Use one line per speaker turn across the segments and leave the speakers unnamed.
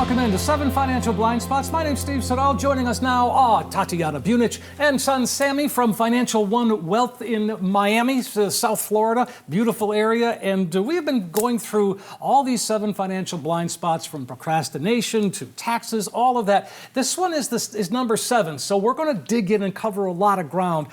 welcome into 7 Financial Blind Spots. My name's Steve Siddall. Joining us now, Tatiana Bunich and son Sammy from Financial One Wealth in Miami, South Florida. Beautiful area. And we have been going through all these 7 financial blind spots, from procrastination to taxes, all of that. This one is number 7. So we're going to dig in and cover a lot of ground,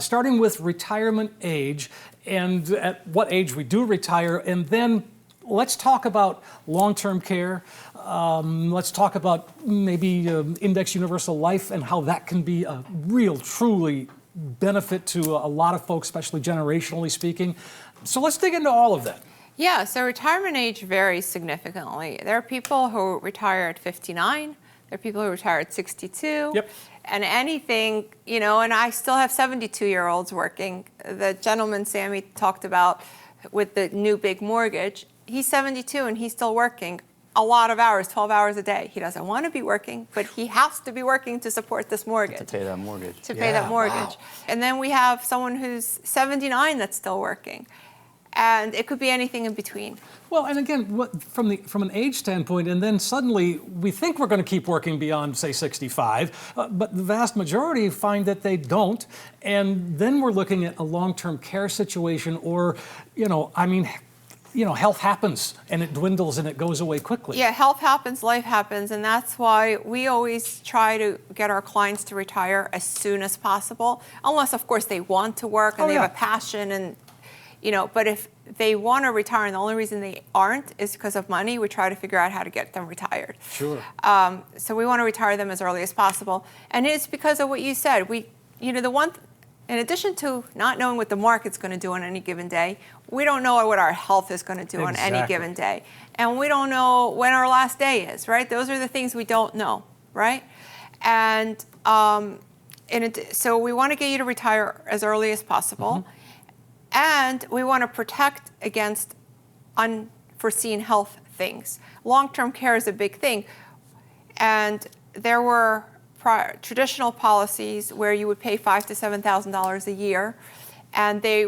starting with retirement age and at what age we do retire, and then let's talk about long-term care. Let's talk about maybe Index Universal Life and how that can be a real, truly benefit to a lot of folks, especially generationally speaking. So let's dig into all of that.
Yeah, so retirement age varies significantly. There are people who retire at 59. There are people who retire at 62.
Yep.
And anything, and I still have 72-year-olds working. The gentleman Sammy talked about with the new big mortgage, he's 72 and he's still working a lot of hours, 12 hours a day. He doesn't want to be working, but he has to be working to support this mortgage.
To pay that mortgage.
Wow. And then we have someone who's 79 that's still working. And it could be anything in between.
Well, and again, from an age standpoint, and then suddenly we think we're going to keep working beyond, say, 65, but the vast majority find that they don't, and then we're looking at a long-term care situation, or, health happens and it dwindles and it goes away quickly.
Yeah, health happens, life happens, and that's why we always try to get our clients to retire as soon as possible, unless, of course, they want to work and they have a passion and. But if they want to retire and the only reason they aren't is because of money, we try to figure out how to get them retired.
Sure.
So we want to retire them as early as possible. And it's because of what you said. In addition to not knowing what the market's going to do on any given day, we don't know what our health is going to do on any given day. And we don't know when our last day is, right? Those are the things we don't know, right? And so we want to get you to retire as early as possible. Mm-hmm. And we want to protect against unforeseen health things. Long-term care is a big thing. And there were traditional policies where you would pay $5,000 to $7,000 a year. And they're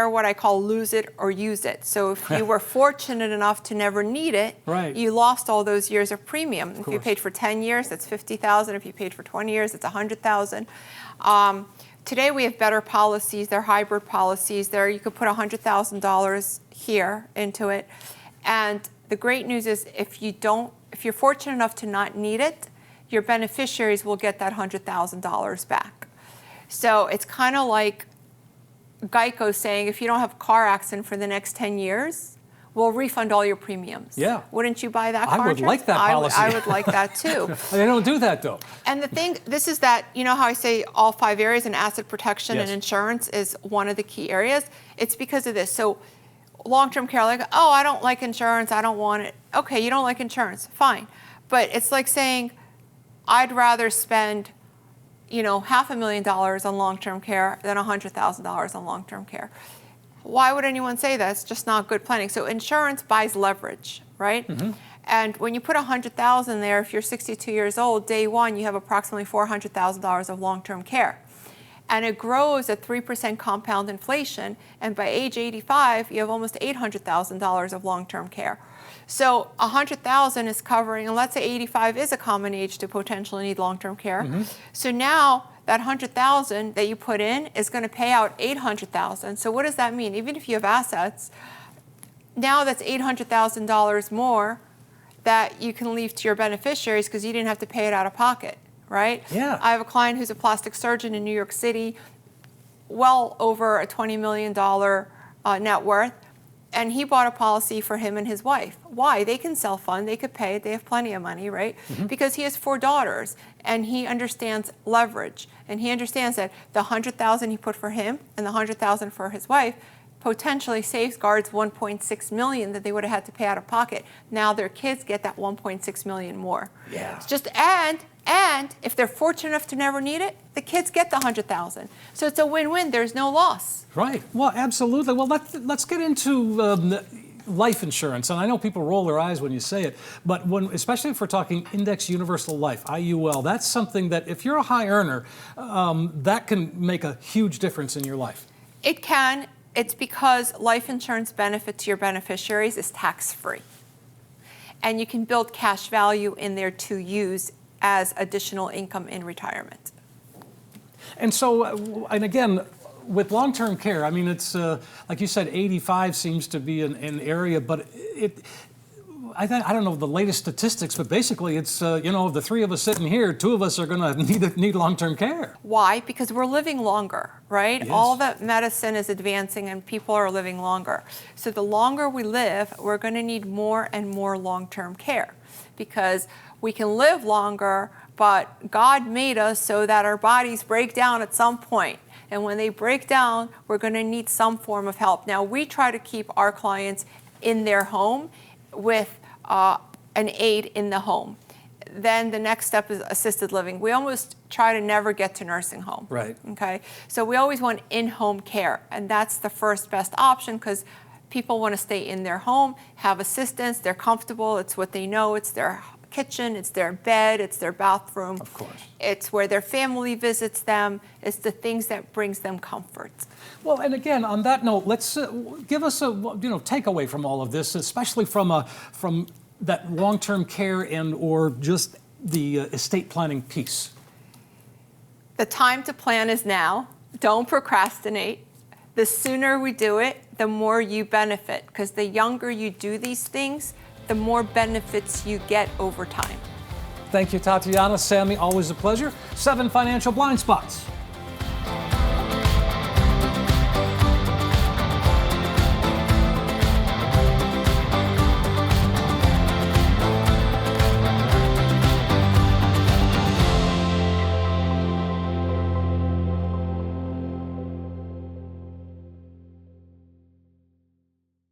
what I call lose it or use it. So if you were fortunate enough to never need it,
right,
you lost all those years of premium. If you paid for 10 years, that's $50,000. If you paid for 20 years, it's $100,000. Today we have better policies. They're hybrid policies. You could put $100,000 here into it. And the great news is if you're fortunate enough to not need it, your beneficiaries will get that $100,000 back. So it's kind of like Geico saying, if you don't have a car accident for the next 10 years, we'll refund all your premiums.
Yeah.
Wouldn't you buy that car
I would
insurance?
like that policy.
I would like that too.
They don't do that though.
And the thing, this is that, how I say all 5 areas, and asset protection and insurance is one of the key areas. It's because of this. So long-term care, I don't like insurance, I don't want it. Okay, you don't like insurance, fine. But it's like saying, I'd rather spend, $500,000 on long-term care than $100,000 on long-term care. Why would anyone say that? It's just not good planning. So insurance buys leverage, right? Mm-hmm. And when you put $100,000 there, if you're 62 years old, day one, you have approximately $400,000 of long-term care. And it grows at 3% compound inflation. And by age 85, you have almost $800,000 of long-term care. So $100,000 is covering, and let's say 85 is a common age to potentially need long-term care. Mm-hmm. So now that $100,000 that you put in is going to pay out $800,000. So what does that mean? Even if you have assets, now that's $800,000 more that you can leave to your beneficiaries because you didn't have to pay it out of pocket, right?
Yeah.
I have a client who's a plastic surgeon in New York City, well over a $20 million net worth. And he bought a policy for him and his wife. Why? They can self-fund, they could pay it, they have plenty of money, right? Mm-hmm. Because he has 4 daughters, and he understands leverage. And he understands that the $100,000 he put for him and the $100,000 for his wife potentially safeguards $1.6 million that they would have had to pay out of pocket. Now their kids get that $1.6 million more.
Yeah.
It's just, and if they're fortunate enough to never need it, the kids get the $100,000. So it's a win-win. There's no loss.
Right. Well, absolutely. Well, let's get into life insurance. And I know people roll their eyes when you say it, but especially if we're talking Index Universal Life, IUL, that's something that if you're a high earner, that can make a huge difference in your life.
It can. It's because life insurance benefit to your beneficiaries is tax-free. and you can build cash value in there to use as additional income in retirement.
And so, and again, with long-term care, I mean, it's like you said, 85 seems to be an area, but I don't know the latest statistics, but basically it's, of the three of us sitting here, two of us are going to need long-term care.
Why? Because we're living longer, right?
Yes.
All that medicine is advancing and people are living longer. So the longer we live, we're going to need more and more long-term care because we can live longer, but God made us so that our bodies break down at some point. And when they break down, we're going to need some form of help. Now, we try to keep our clients in their home with an aid in the home. Then the next step is assisted living. We almost try to never get to nursing home.
Right.
Okay. So we always want in-home care, and that's the first best option because people want to stay in their home, have assistance, they're comfortable, it's what they know, it's their kitchen, it's their bed, it's their bathroom.
Of course.
It's where their family visits them. It's the things that brings them comfort.
Well, and again, on that note, let's give us a takeaway from all of this, especially from that long-term care and or just the estate planning piece.
The time to plan is now. Don't procrastinate. The sooner we do it, the more you benefit, because the younger you do these things, the more benefits you get over time.
Thank you, Tatiana. Sammy, always a pleasure. 7 financial blind spots.